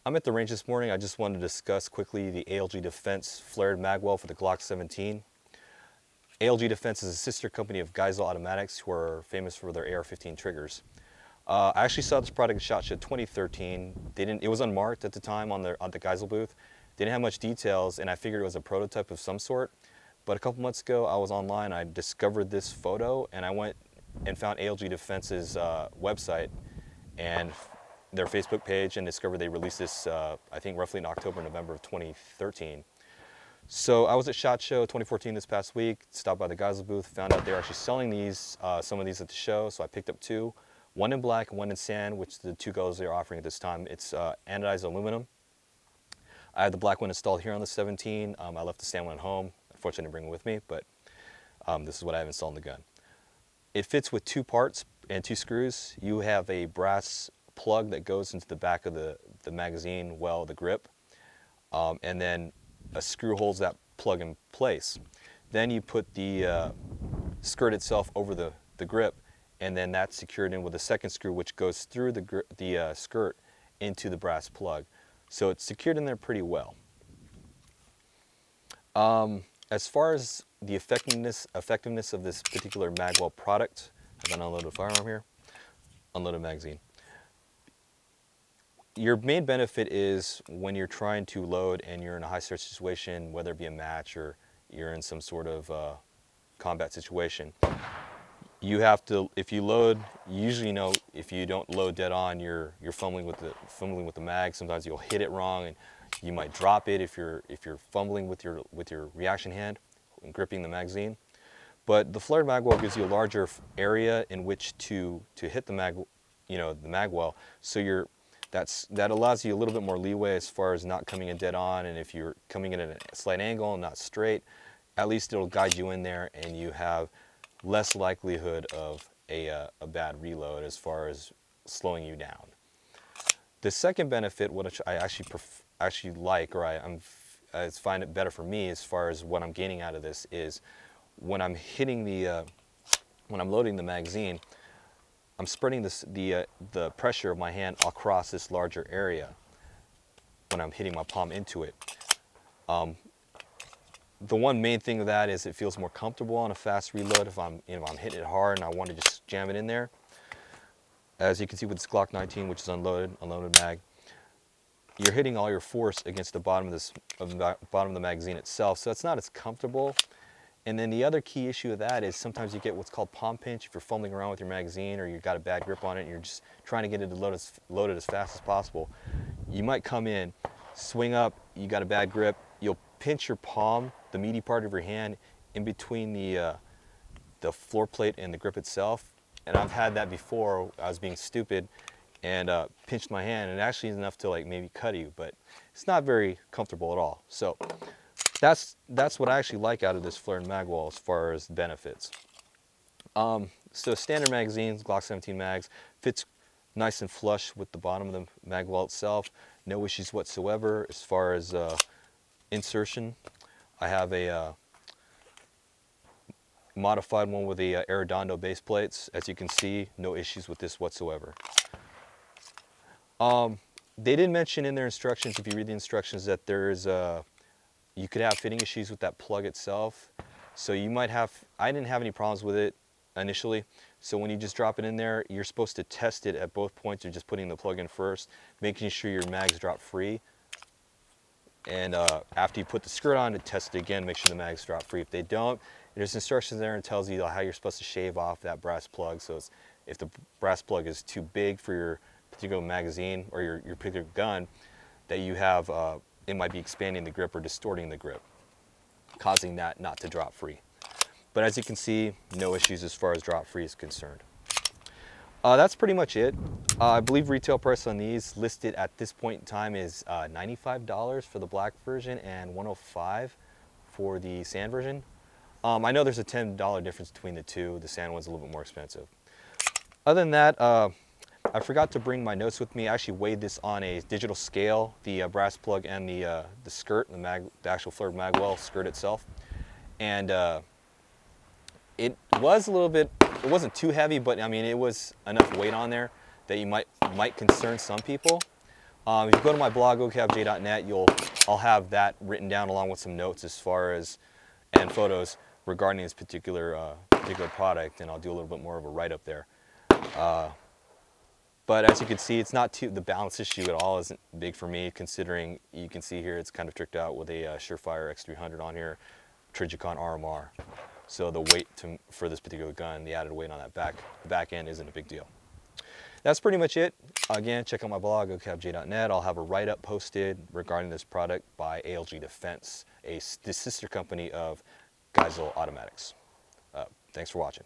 I'm at the range this morning. I just wanted to discuss quickly the ALG Defense Flared Magwell for the Glock 17. ALG Defense is a sister company of Geisel Automatics, who are famous for their AR-15 triggers. I actually saw this product at SHOT Show 2013. It was unmarked at the time on the Geisel booth. They didn't have much details, and I figured it was a prototype of some sort. But a couple months ago, I was online. I discovered this photo, and I went and found ALG Defense's website and their Facebook page, and discovered they released this, I think, roughly in October, November of 2013. So I was at SHOT Show 2014 this past week, stopped by the Geisel booth, found out they're actually selling these, some of these at the show, so I picked up two, one in black and one in sand, which are the two colors they're offering at this time. It's anodized aluminum. I have the black one installed here on the 17. I left the sand one at home. Unfortunately, I didn't bring it with me, but this is what I have installed in the gun. It fits with two parts and two screws. You have a brass plug that goes into the back of the magazine well, the grip, and then a screw holds that plug in place. Then you put the skirt itself over the grip, and then that's secured in with a second screw, which goes through the skirt into the brass plug. So it's secured in there pretty well. As far as the effectiveness of this particular Magwell product, I have an unloaded firearm here, unloaded magazine. Your main benefit is when you're trying to load and you're in a high stress situation, whether it be a match or you're in some sort of combat situation. You have to, if you load, you usually know if you don't load dead on, you're fumbling with the mag. Sometimes you'll hit it wrong and you might drop it if you're fumbling with your reaction hand and gripping the magazine. But the Flared Magwell gives you a larger area in which to hit the magwell, so that allows you a little bit more leeway as far as not coming in dead on, and if you're coming in at a slight angle and not straight, at least it'll guide you in there and you have less likelihood of a bad reload as far as slowing you down. The second benefit, what I actually like, or I find it better for me as far as what I'm gaining out of this, is when I'm hitting when I'm loading the magazine, I'm spreading the pressure of my hand across this larger area when I'm hitting my palm into it. The one main thing of that is it feels more comfortable on a fast reload if I'm hitting it hard and I want to just jam it in there. As you can see with this Glock 19, which is unloaded mag, you're hitting all your force against the bottom of the magazine itself, so it's not as comfortable. And then the other key issue of that is sometimes you get what's called Pom Pinch if you're fumbling around with your magazine or you've got a bad grip on it and you're just trying to get it loaded as fast as possible. You might come in, swing up, you got a bad grip, you'll pinch your palm, the meaty part of your hand, in between the floor plate and the grip itself. And I've had that before. I was being stupid and pinched my hand, and it actually is enough to like maybe cut you, but it's not very comfortable at all. So that's what I actually like out of this Flared Magwell as far as benefits. So standard magazines, Glock 17 mags, fits nice and flush with the bottom of the magwell itself. No issues whatsoever as far as insertion. I have a modified one with the Arredondo base plates. As you can see, no issues with this whatsoever. They did mention in their instructions, if you read the instructions, that you could have fitting issues with that plug itself. So you might have, I didn't have any problems with it initially. So when you just drop it in there, you're supposed to test it at both points. You're just putting the plug in first, making sure your mags drop free. And after you put the skirt on, to test it again, make sure the mags drop free. If they don't, there's instructions there and tells you how you're supposed to shave off that brass plug. So if the brass plug is too big for your particular magazine or your particular gun, that you have, it might be expanding the grip or distorting the grip, causing that not to drop free. But as you can see, no issues as far as drop free is concerned. That's pretty much it. I believe retail price on these listed at this point in time is $95 for the black version and $105 for the sand version. I know there's a $10 difference between the two. The sand one's a little bit more expensive. Other than that, I forgot to bring my notes with me. I actually weighed this on a digital scale, the brass plug and the skirt, the actual Flared Magwell skirt itself. And it was a little bit, it wasn't too heavy, but I mean, it was enough weight on there that you might concern some people. If you go to my blog, okfj.net, I'll have that written down along with some notes as far as, and photos regarding this particular product, and I'll do a little bit more of a write-up there. But as you can see, it's not the balance issue at all isn't big for me, considering you can see here it's kind of tricked out with a Surefire X300 on here, Trijicon RMR. So the weight for this particular gun, the added weight on that back end isn't a big deal. That's pretty much it. Again, check out my blog, okfj.net. I'll have a write-up posted regarding this product by ALG Defense, the sister company of Geisel Automatics. Thanks for watching.